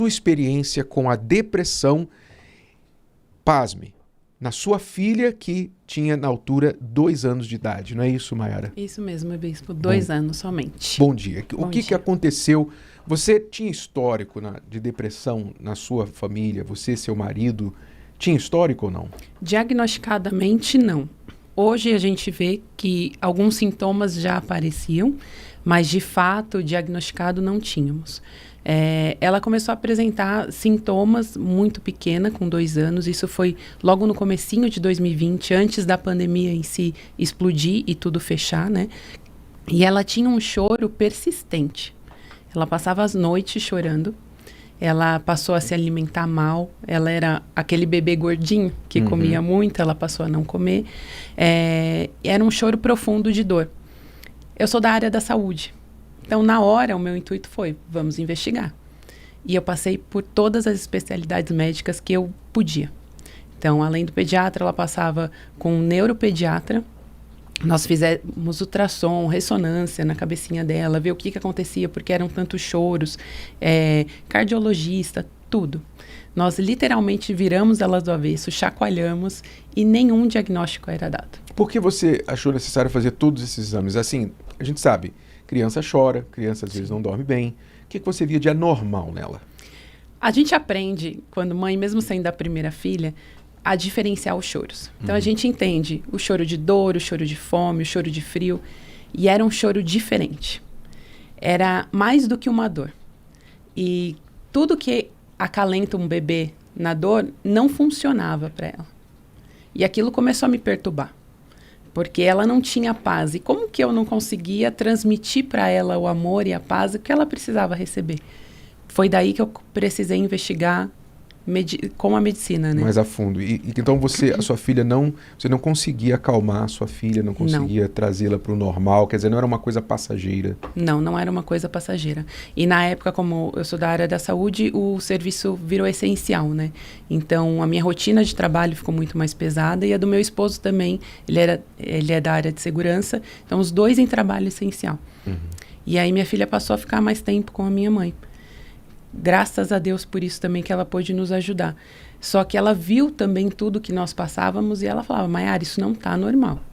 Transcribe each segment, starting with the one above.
experiência com a depressão, pasme, na sua filha que tinha na altura 2 anos de idade, não é isso, Mayara? Isso mesmo, Bispo, 2 anos somente. Bom dia. O Bom que dia. aconteceu? Você tinha histórico de depressão na sua família? Você, seu marido, tinha histórico ou não? Diagnosticadamente, não. Hoje a gente vê que alguns sintomas já apareciam, mas de fato, diagnosticado não tínhamos. Ela começou a apresentar sintomas muito pequena, com 2 anos. Isso foi logo no comecinho de 2020, antes da pandemia em si explodir e tudo fechar, né? E ela tinha um choro persistente. Ela passava as noites chorando. Ela passou a se alimentar mal. Ela era aquele bebê gordinho que comia muito. Ela passou a não comer. Era um choro profundo de dor. Eu sou da área da saúde. Então, na hora, o meu intuito foi, vamos investigar. E eu passei por todas as especialidades médicas que eu podia. Então, além do pediatra, ela passava com um neuropediatra. Nós fizemos ultrassom, ressonância na cabecinha dela, ver o que acontecia, porque eram tantos choros, cardiologista, tudo. Nós literalmente viramos elas do avesso, chacoalhamos e nenhum diagnóstico era dado. Por que você achou necessário fazer todos esses exames? Assim, a gente sabe, criança chora, criança às vezes não dorme bem. O que você via de anormal nela? A gente aprende, quando mãe, mesmo sendo a primeira filha, a diferenciar os choros. Então, a gente entende o choro de dor, o choro de fome, o choro de frio. E era um choro diferente. Era mais do que uma dor. E tudo que acalenta um bebê na dor não funcionava para ela. E aquilo começou a me perturbar. Porque ela não tinha paz. E como que eu não conseguia transmitir para ela o amor e a paz que ela precisava receber? Foi daí que eu precisei investigar com a medicina, né? Mais a fundo. Então a sua filha você não conseguia acalmar a sua filha, não conseguia trazê-la para o normal, quer dizer, não era uma coisa passageira. Não era uma coisa passageira. E na época, como eu sou da área da saúde, o serviço virou essencial, né? Então, a minha rotina de trabalho ficou muito mais pesada e a do meu esposo também, ele é da área de segurança, então os dois em trabalho essencial. E aí minha filha passou a ficar mais tempo com a minha mãe. Graças a Deus por isso também que ela pôde nos ajudar. Só que ela viu também tudo que nós passávamos e ela falava, Mayara, isso não tá normal.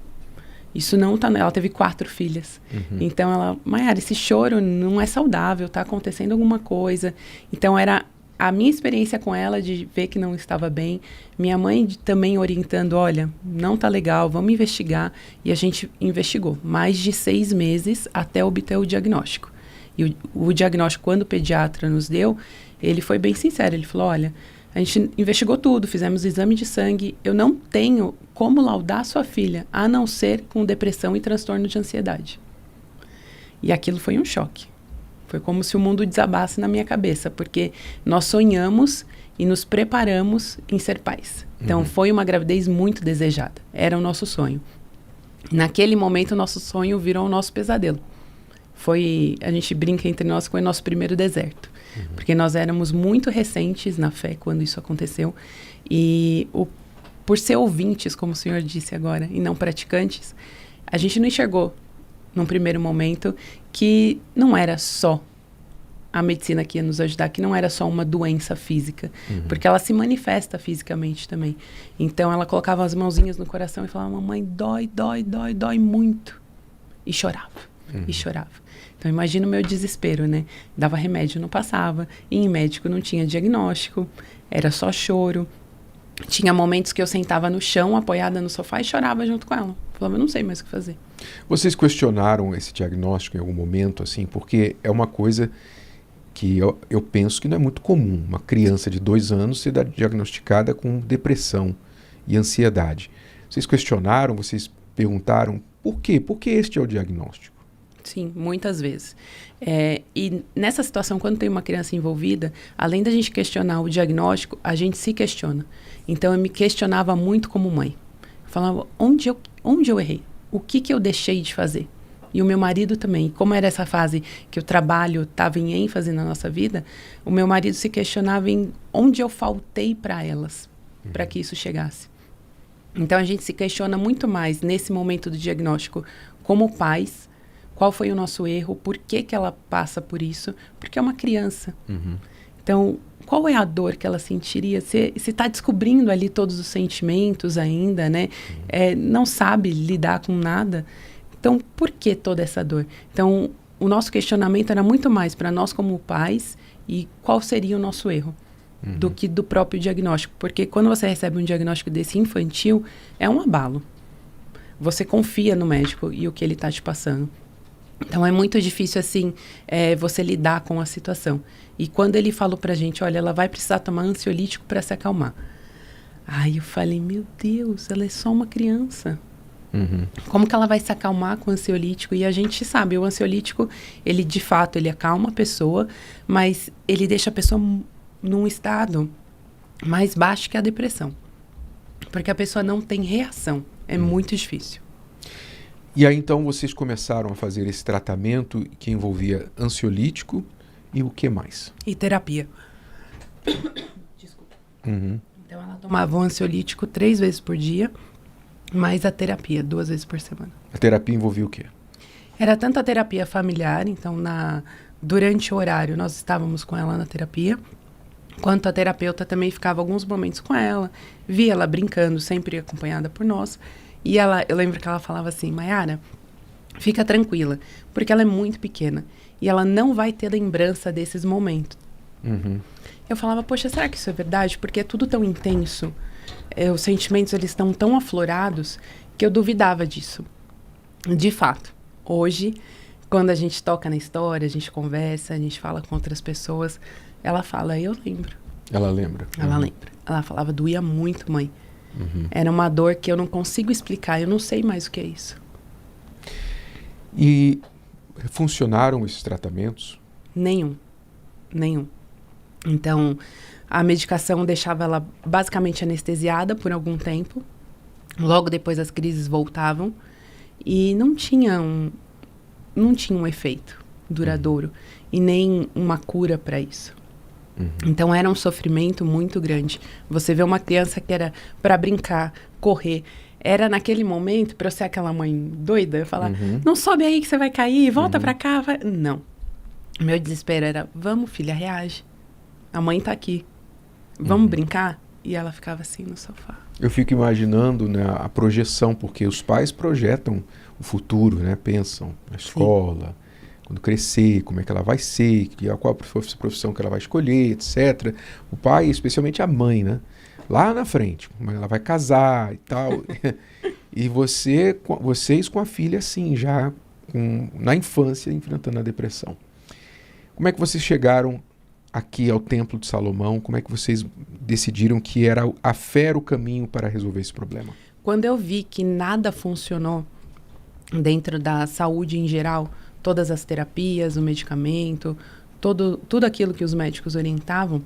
Isso não tá... Ela teve 4 filhas. Então ela, Mayara, esse choro não é saudável, tá acontecendo alguma coisa. Então era a minha experiência com ela de ver que não estava bem. Minha mãe também orientando, olha, não tá legal, vamos investigar. E a gente investigou mais de 6 meses até obter o diagnóstico. E o diagnóstico, quando o pediatra nos deu, ele foi bem sincero. Ele falou, olha, a gente investigou tudo, fizemos exame de sangue. Eu não tenho como laudar sua filha, a não ser com depressão e transtorno de ansiedade. E aquilo foi um choque. Foi como se o mundo desabasse na minha cabeça, porque nós sonhamos e nos preparamos em ser pais. Então, foi uma gravidez muito desejada. Era o nosso sonho. Naquele momento, o nosso sonho virou o nosso pesadelo. A gente brinca entre nós que foi o nosso primeiro deserto. Porque nós éramos muito recentes na fé quando isso aconteceu. E por ser ouvintes, como o senhor disse agora, e não praticantes, a gente não enxergou, num primeiro momento, que não era só a medicina que ia nos ajudar, que não era só uma doença física. Porque ela se manifesta fisicamente também. Então, ela colocava as mãozinhas no coração e falava, mamãe, dói, dói, dói, dói muito. E chorava. E chorava. Então, imagina o meu desespero, né? Dava remédio, não passava. E em médico não tinha diagnóstico. Era só choro. Tinha momentos que eu sentava no chão, apoiada no sofá e chorava junto com ela. Falava, eu não sei mais o que fazer. Vocês questionaram esse diagnóstico em algum momento, assim? Porque é uma coisa que eu penso que não é muito comum. Uma criança de 2 anos ser diagnosticada com depressão e ansiedade. Vocês questionaram, vocês perguntaram por quê? Por que este é o diagnóstico? Sim, muitas vezes. E nessa situação, quando tem uma criança envolvida, além da gente questionar o diagnóstico, a gente se questiona. Então, eu me questionava muito como mãe. Eu falava, onde eu errei? O que eu deixei de fazer? E o meu marido também. Como era essa fase que o trabalho estava em ênfase na nossa vida, o meu marido se questionava em onde eu faltei para elas, para que isso chegasse. Então, a gente se questiona muito mais nesse momento do diagnóstico como pais. Qual foi o nosso erro? Por que ela passa por isso? Porque é uma criança. Então, qual é a dor que ela sentiria? Você está descobrindo ali todos os sentimentos ainda, né? Não sabe lidar com nada. Então, por que toda essa dor? Então, o nosso questionamento era muito mais para nós como pais e qual seria o nosso erro do que do próprio diagnóstico. Porque quando você recebe um diagnóstico desse infantil, é um abalo. Você confia no médico e o que ele está te passando. Então, é muito difícil, assim, você lidar com a situação. E quando ele falou pra gente, olha, ela vai precisar tomar ansiolítico para se acalmar. Aí eu falei, meu Deus, ela é só uma criança. Como que ela vai se acalmar com o ansiolítico? E a gente sabe, o ansiolítico, ele de fato, ele acalma a pessoa, mas ele deixa a pessoa num estado mais baixo que a depressão. Porque a pessoa não tem reação. É muito difícil. E aí, então, vocês começaram a fazer esse tratamento que envolvia ansiolítico e o que mais? E terapia. Desculpa. Então, ela tomava o ansiolítico 3 vezes por dia, mais a terapia 2 vezes por semana. A terapia envolvia o quê? Era tanto a terapia familiar, então, durante o horário, nós estávamos com ela na terapia, quanto a terapeuta também ficava alguns momentos com ela, via ela brincando, sempre acompanhada por nós. E eu lembro que ela falava assim, Mayara, fica tranquila, porque ela é muito pequena e ela não vai ter lembrança desses momentos. Eu falava, poxa, será que isso é verdade? Porque é tudo tão intenso, os sentimentos eles estão tão aflorados que eu duvidava disso. De fato, hoje, quando a gente toca na história, a gente conversa, a gente fala com outras pessoas, ela fala, eu lembro. Ela lembra? Ela lembra. Ela falava, doía muito, mãe. Era uma dor que eu não consigo explicar, eu não sei mais o que é isso. E funcionaram esses tratamentos? Nenhum. Então, a medicação deixava ela basicamente anestesiada por algum tempo. Logo depois as crises voltavam e não tinha um efeito duradouro e nem uma cura para isso. Então era um sofrimento muito grande. Você vê uma criança que era para brincar, correr. Era naquele momento, para eu ser aquela mãe doida, eu falar, não sobe aí que você vai cair, volta para cá. Não. Meu desespero era, vamos filha, reage. A mãe tá aqui. Vamos brincar? E ela ficava assim no sofá. Eu fico imaginando, né, a projeção, porque os pais projetam o futuro, né? Pensam na escola, quando crescer, como é que ela vai ser, qual a profissão que ela vai escolher, etc. O pai, especialmente a mãe, né? Lá na frente, como ela vai casar e tal. E vocês com a filha, assim, já na infância, enfrentando a depressão. Como é que vocês chegaram aqui ao Templo de Salomão? Como é que vocês decidiram que a fé era o caminho para resolver esse problema? Quando eu vi que nada funcionou dentro da saúde em geral, todas as terapias, o medicamento, tudo aquilo que os médicos orientavam,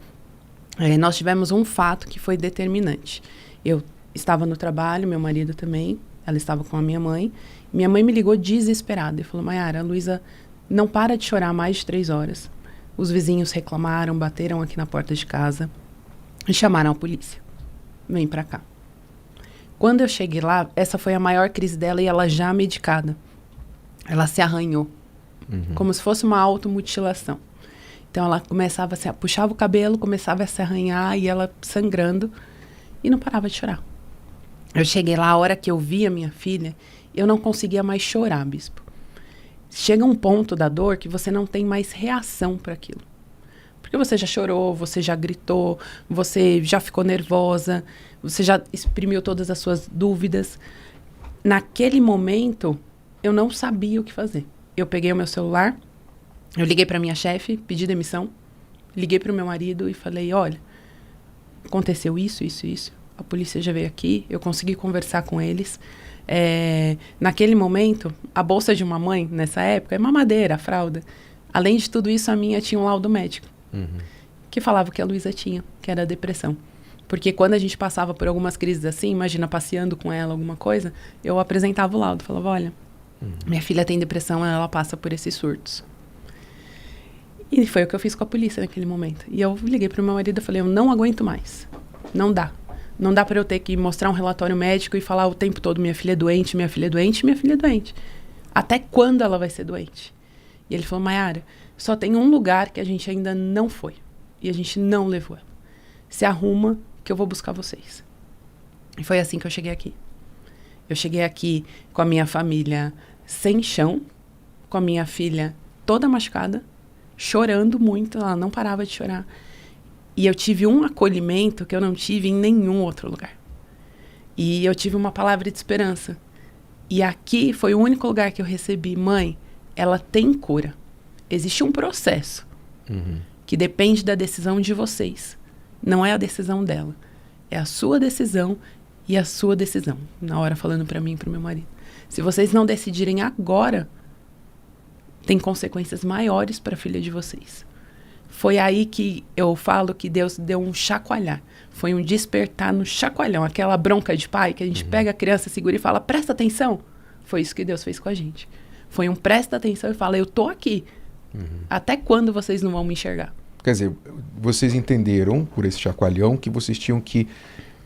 nós tivemos um fato que foi determinante. Eu estava no trabalho, meu marido também, ela estava com a minha mãe. Minha mãe me ligou desesperada e falou, Mayara, a Luísa não para de chorar há mais de 3 horas. Os vizinhos reclamaram, bateram aqui na porta de casa e chamaram a polícia. Vem pra cá. Quando eu cheguei lá, essa foi a maior crise dela e ela já medicada. Ela se arranhou. Como se fosse uma automutilação. Então ela começava a puxava o cabelo, começava a se arranhar e ela sangrando e não parava de chorar. Eu cheguei lá, a hora que eu vi a minha filha, eu não conseguia mais chorar, bispo. Chega um ponto da dor que você não tem mais reação para aquilo. Porque você já chorou, você já gritou, você já ficou nervosa, você já exprimiu todas as suas dúvidas. Naquele momento, eu não sabia o que fazer. Eu peguei o meu celular, eu liguei para minha chefe, pedi demissão, liguei para o meu marido e falei, olha, aconteceu isso. A polícia já veio aqui, eu consegui conversar com eles. Naquele momento, a bolsa de uma mãe, nessa época, é mamadeira, a fralda. Além de tudo isso, a minha tinha um laudo médico, que falava que a Luísa tinha, que era depressão. Porque quando a gente passava por algumas crises assim, imagina, passeando com ela, alguma coisa, eu apresentava o laudo, falava, olha, minha filha tem depressão, ela passa por esses surtos. E foi o que eu fiz com a polícia naquele momento. E eu liguei para o meu marido e falei, eu não aguento mais. Não dá. Não dá para eu ter que mostrar um relatório médico e falar o tempo todo, minha filha é doente, minha filha é doente, minha filha é doente. Até quando ela vai ser doente? E ele falou, Mayara, só tem um lugar que a gente ainda não foi. e a gente não levou ela. Se arruma que eu vou buscar vocês. E foi assim que eu cheguei aqui. Eu cheguei aqui com a minha família sem chão, com a minha filha toda machucada, chorando muito, ela não parava de chorar. E eu tive um acolhimento que eu não tive em nenhum outro lugar. E eu tive uma palavra de esperança. E aqui foi o único lugar que eu recebi: mãe, ela tem cura. Existe um processo que depende da decisão de vocês. Não é a decisão dela. É a sua decisão e a sua decisão. Na hora falando para mim e pro meu marido. Se vocês não decidirem agora, tem consequências maiores para a filha de vocês. Foi aí que eu falo que Deus deu um chacoalhar. Foi um despertar no chacoalhão. Aquela bronca de pai que a gente pega a criança, segura e fala, presta atenção. Foi isso que Deus fez com a gente. Foi um presta atenção e fala, eu tô aqui. Até quando vocês não vão me enxergar? Quer dizer, vocês entenderam, por esse chacoalhão, que vocês tinham que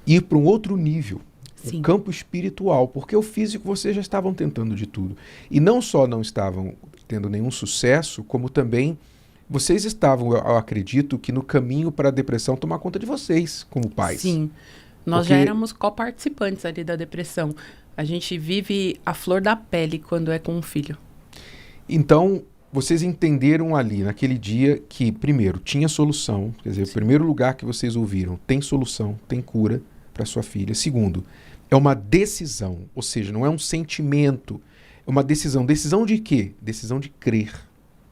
ir para um outro nível. Sim. Um campo espiritual. Porque o físico vocês já estavam tentando de tudo. E não só não estavam tendo nenhum sucesso, como também vocês estavam, eu acredito, que no caminho para a depressão tomar conta de vocês, como pais. Sim. Nós já éramos coparticipantes ali da depressão. A gente vive a flor da pele quando é com um filho. Então, vocês entenderam ali, naquele dia, que, primeiro, tinha solução. Quer dizer, o primeiro lugar que vocês ouviram, tem solução, tem cura para sua filha. Segundo, é uma decisão, ou seja, não é um sentimento, é uma decisão. Decisão de quê? Decisão de crer.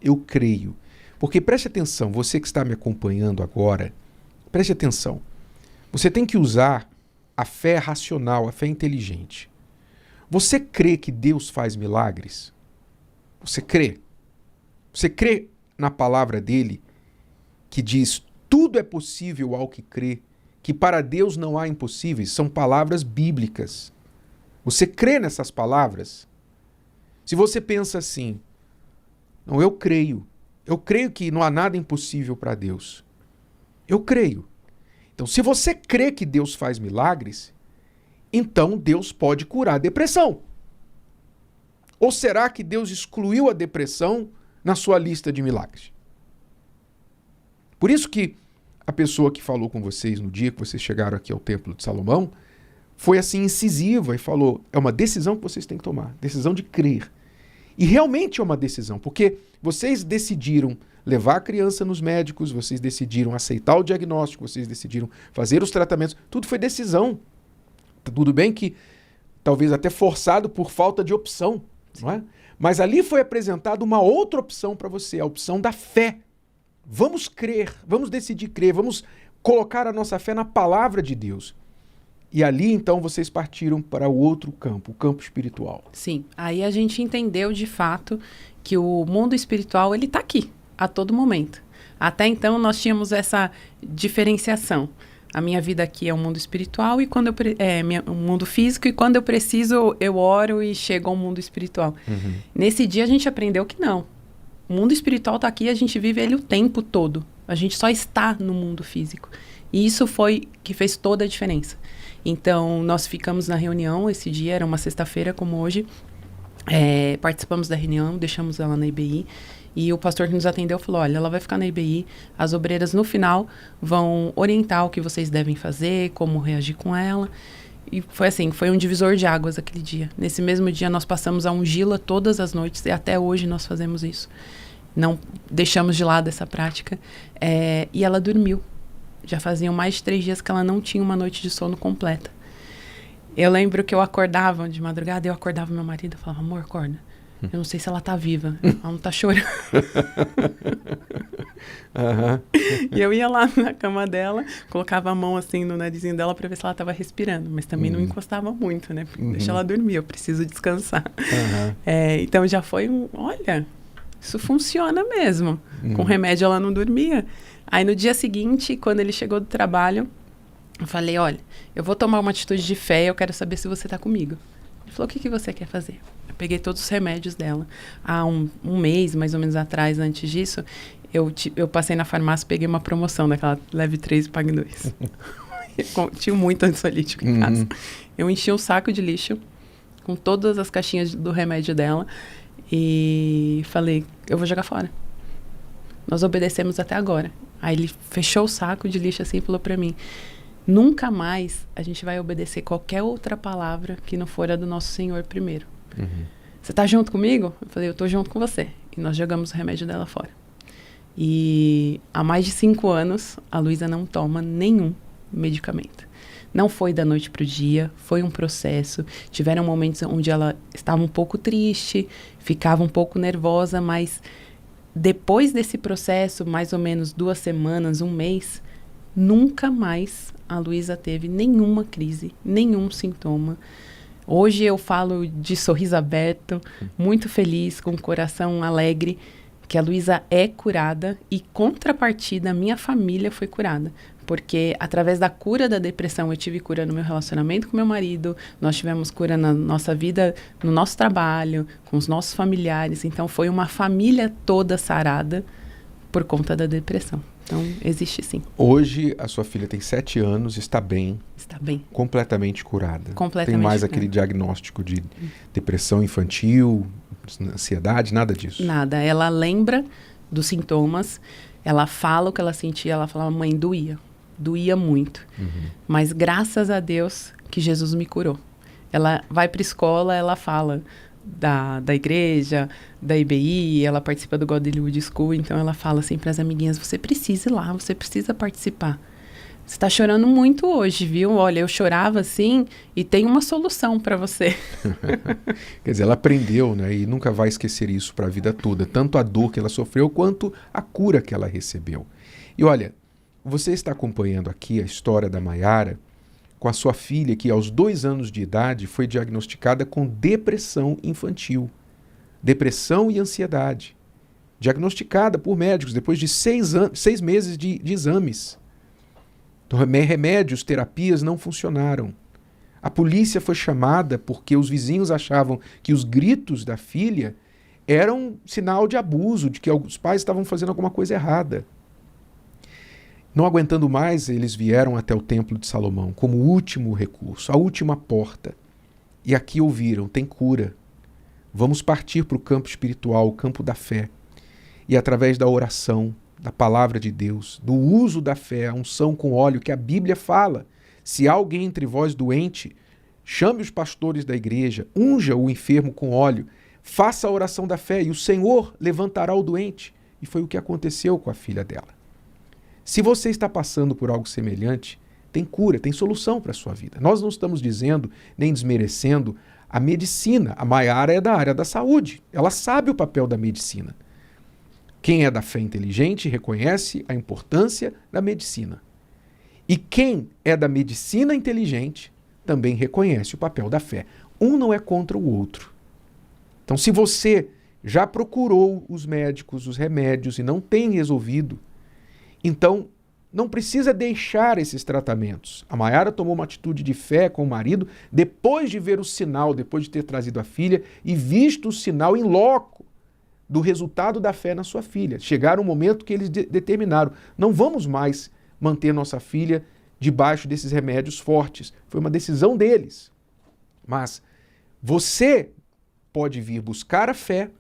Eu creio. Porque preste atenção, você que está me acompanhando agora, preste atenção. Você tem que usar a fé racional, a fé inteligente. Você crê que Deus faz milagres? Você crê? Você crê na palavra dele que diz tudo é possível ao que crê, que para Deus não há impossíveis? São palavras bíblicas. Você crê nessas palavras? Se você pensa assim, não, eu creio que não há nada impossível para Deus. Eu creio. Então, se você crê que Deus faz milagres, então Deus pode curar a depressão. Ou será que Deus excluiu a depressão na sua lista de milagres? Por isso que a pessoa que falou com vocês no dia que vocês chegaram aqui ao Templo de Salomão foi assim incisiva e falou, é uma decisão que vocês têm que tomar, decisão de crer. E realmente é uma decisão, porque vocês decidiram levar a criança nos médicos, vocês decidiram aceitar o diagnóstico, vocês decidiram fazer os tratamentos, tudo foi decisão. Tudo bem que talvez até forçado por falta de opção, não é? Mas ali foi apresentada uma outra opção para você, a opção da fé. Vamos crer, vamos decidir crer, vamos colocar a nossa fé na palavra de Deus. E ali, então, vocês partiram para o outro campo, o campo espiritual. Sim, aí a gente entendeu de fato que o mundo espiritual, ele está aqui, a todo momento. Até então, nós tínhamos essa diferenciação. A minha vida aqui é um mundo espiritual e quando um mundo físico, e quando eu preciso, eu oro e chego ao mundo espiritual. Nesse dia, a gente aprendeu que não. O mundo espiritual está aqui, a gente vive ele o tempo todo. A gente só está no mundo físico. E isso foi que fez toda a diferença. Então, nós ficamos na reunião esse dia, era uma sexta-feira como hoje. Participamos da reunião, deixamos ela na IBI. E o pastor que nos atendeu falou, olha, ela vai ficar na IBI, as obreiras no final vão orientar o que vocês devem fazer, como reagir com ela. E foi assim, foi um divisor de águas aquele dia. Nesse mesmo dia nós passamos a ungí-la todas as noites e até hoje nós fazemos isso. Não deixamos de lado essa prática. E ela dormiu. Já faziam mais de 3 dias que ela não tinha uma noite de sono completa. Eu lembro que eu acordava de madrugada, eu acordava meu marido e falava, amor, acorda. Eu não sei se ela tá viva. Ela não tá chorando. E eu ia lá na cama dela, colocava a mão assim no narizinho dela pra ver se ela tava respirando. Mas também não encostava muito, né? Deixa ela dormir, eu preciso descansar. Então já foi olha, isso funciona mesmo. Com remédio ela não dormia. Aí no dia seguinte, quando ele chegou do trabalho, eu falei, olha, eu vou tomar uma atitude de fé e eu quero saber se você tá comigo. Ele falou, o que você quer fazer? Eu peguei todos os remédios dela. Há um mês, mais ou menos atrás, antes disso, eu passei na farmácia e peguei uma promoção daquela leve 3 e pague 2. Tinha muito ansiolítico em casa. Eu enchi um saco de lixo com todas as caixinhas do remédio dela e falei, eu vou jogar fora. Nós obedecemos até agora. Aí ele fechou o saco de lixo assim e falou pra mim: nunca mais a gente vai obedecer qualquer outra palavra que não for a do nosso Senhor primeiro. Você tá junto comigo? Eu falei: eu tô junto com você. E nós jogamos o remédio dela fora. E há mais de 5 anos, a Luísa não toma nenhum medicamento. Não foi da noite pro dia, foi um processo. Tiveram momentos onde ela estava um pouco triste, ficava um pouco nervosa, mas depois desse processo, mais ou menos 2 semanas, 1 mês, nunca mais a Luísa teve nenhuma crise, nenhum sintoma. Hoje eu falo de sorriso aberto, muito feliz, com o coração alegre, que a Luísa é curada e, contrapartida, a minha família foi curada. Porque através da cura da depressão, eu tive cura no meu relacionamento com meu marido, nós tivemos cura na nossa vida, no nosso trabalho, com os nossos familiares. Então, foi uma família toda sarada por conta da depressão. Então, existe sim. Hoje, a sua filha tem 7 anos, está bem. Está bem. Completamente curada. Completamente tem mais curada. aquele diagnóstico de depressão infantil, ansiedade, nada disso? Nada. Ela lembra dos sintomas, ela fala o que ela sentia, ela falava: mãe, doía. Doía muito. Mas graças a Deus que Jesus me curou. Ela vai para a escola, ela fala da igreja, da IBI, ela participa do Godlywood School, então ela fala assim para as amiguinhas: você precisa ir lá, você precisa participar. Você está chorando muito hoje, viu? Olha, eu chorava assim e tem uma solução para você. Quer dizer, ela aprendeu, né? E nunca vai esquecer isso para a vida toda. Tanto a dor que ela sofreu, quanto a cura que ela recebeu. E olha, você está acompanhando aqui a história da Mayara com a sua filha, que aos 2 anos de idade foi diagnosticada com depressão infantil. Depressão e ansiedade. Diagnosticada por médicos depois de 6 meses de exames. Remédios, terapias não funcionaram. A polícia foi chamada porque os vizinhos achavam que os gritos da filha eram sinal de abuso, de que os pais estavam fazendo alguma coisa errada. Não aguentando mais, eles vieram até o Templo de Salomão como último recurso, a última porta. E aqui ouviram: tem cura. Vamos partir para o campo espiritual, o campo da fé. E através da oração, da palavra de Deus, do uso da fé, a unção com óleo, que a Bíblia fala: se há alguém entre vós doente, chame os pastores da igreja, unja o enfermo com óleo, faça a oração da fé e o Senhor levantará o doente. E foi o que aconteceu com a filha dela. Se você está passando por algo semelhante, tem cura, tem solução para a sua vida. Nós não estamos dizendo, nem desmerecendo a medicina. A Mayara é da área da saúde. Ela sabe o papel da medicina. Quem é da fé inteligente reconhece a importância da medicina. E quem é da medicina inteligente também reconhece o papel da fé. Um não é contra o outro. Então, se você já procurou os médicos, os remédios e não tem resolvido, então não precisa deixar esses tratamentos. A Mayara tomou uma atitude de fé com o marido depois de ver o sinal, depois de ter trazido a filha e visto o sinal em loco do resultado da fé na sua filha. Chegaram um momento que eles determinaram: não vamos mais manter nossa filha debaixo desses remédios fortes. Foi uma decisão deles. Mas você pode vir buscar a fé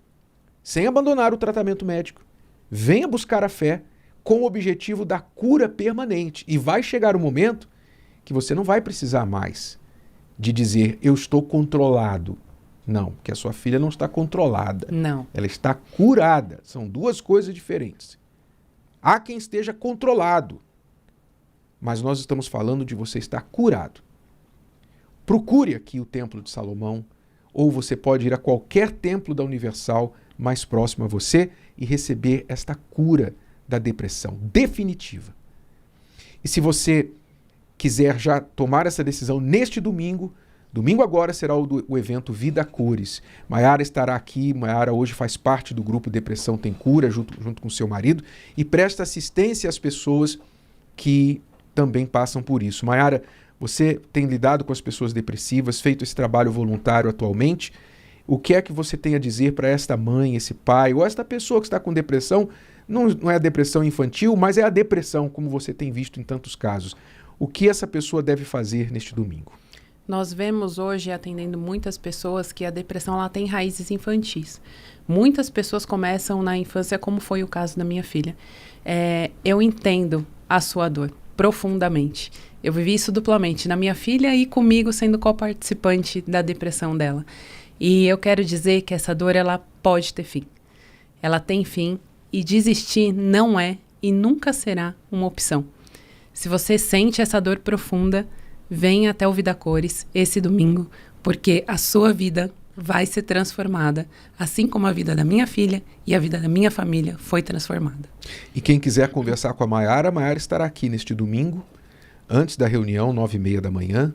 sem abandonar o tratamento médico. Venha buscar a fé com o objetivo da cura permanente. E vai chegar um momento que você não vai precisar mais de dizer: eu estou controlado. Não, porque a sua filha não está controlada. Não. Ela está curada. São 2 coisas diferentes. Há quem esteja controlado, mas nós estamos falando de você estar curado. Procure aqui o Templo de Salomão, ou você pode ir a qualquer templo da Universal mais próximo a você e receber esta cura da depressão definitiva. E se você quiser já tomar essa decisão neste domingo agora será o evento Vida Cures. Mayara estará aqui. Mayara hoje faz parte do grupo Depressão Tem Cura, junto com seu marido, e presta assistência às pessoas que também passam por isso. Mayara, você tem lidado com as pessoas depressivas, feito esse trabalho voluntário atualmente. O que é que você tem a dizer para esta mãe, esse pai, ou esta pessoa que está com depressão? Não é a depressão infantil, mas é a depressão, como você tem visto em tantos casos. O que essa pessoa deve fazer neste domingo? Nós vemos hoje, atendendo muitas pessoas, que a depressão ela tem raízes infantis. Muitas pessoas começam na infância, como foi o caso da minha filha. Eu entendo a sua dor profundamente. Eu vivi isso duplamente, na minha filha e comigo, sendo co-participante da depressão dela. E eu quero dizer que essa dor, ela pode ter fim. Ela tem fim e desistir não é e nunca será uma opção. Se você sente essa dor profunda, venha até o Vida Cores esse domingo, porque a sua vida vai ser transformada, assim como a vida da minha filha e a vida da minha família foi transformada. E quem quiser conversar com a Mayara estará aqui neste domingo, antes da reunião, 9h30 da manhã.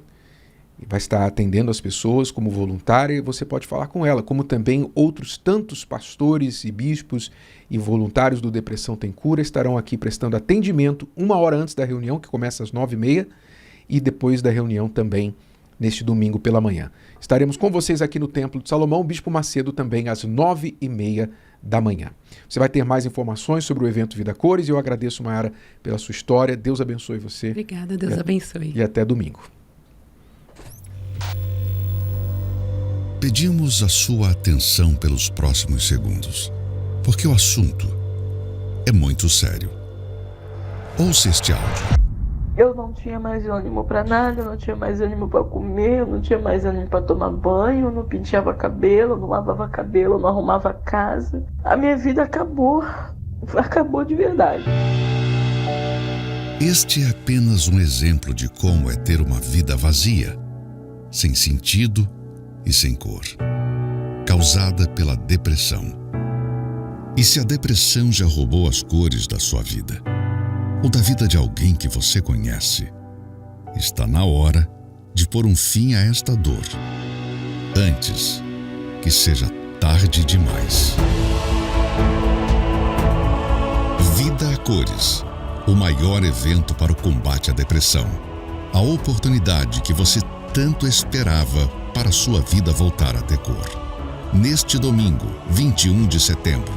Vai estar atendendo as pessoas como voluntária e você pode falar com ela, como também outros tantos pastores e bispos e voluntários do Depressão Tem Cura estarão aqui prestando atendimento 1 hora antes da reunião, que começa às 9h30, e depois da reunião também neste domingo pela manhã. Estaremos com vocês aqui no Templo de Salomão, Bispo Macedo também às 9h30 da manhã. Você vai ter mais informações sobre o evento Vida Cores e eu agradeço, Mayara, pela sua história. Deus abençoe você. Obrigada, Deus abençoe. E até domingo. Pedimos a sua atenção pelos próximos segundos, porque o assunto é muito sério. Ouça este áudio. Eu não tinha mais ânimo para nada, eu não tinha mais ânimo para comer, eu não tinha mais ânimo para tomar banho, eu não penteava cabelo, eu não lavava cabelo, eu não arrumava casa. A minha vida acabou de verdade. Este é apenas um exemplo de como é ter uma vida vazia, sem sentido e sem cor, causada pela depressão. E se a depressão já roubou as cores da sua vida, ou da vida de alguém que você conhece, está na hora de pôr um fim a esta dor, antes que seja tarde demais. Vida a Cores, o maior evento para o combate à depressão. A oportunidade que você tanto esperava para sua vida voltar a ter cor. Neste domingo, 21 de setembro,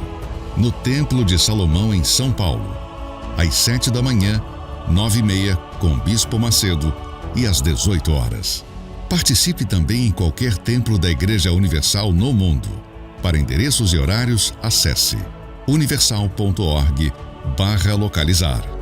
no Templo de Salomão, em São Paulo, às 7 da manhã, 9h30, com Bispo Macedo, e às 18 horas. Participe também em qualquer templo da Igreja Universal no mundo. Para endereços e horários, acesse universal.org/localizar.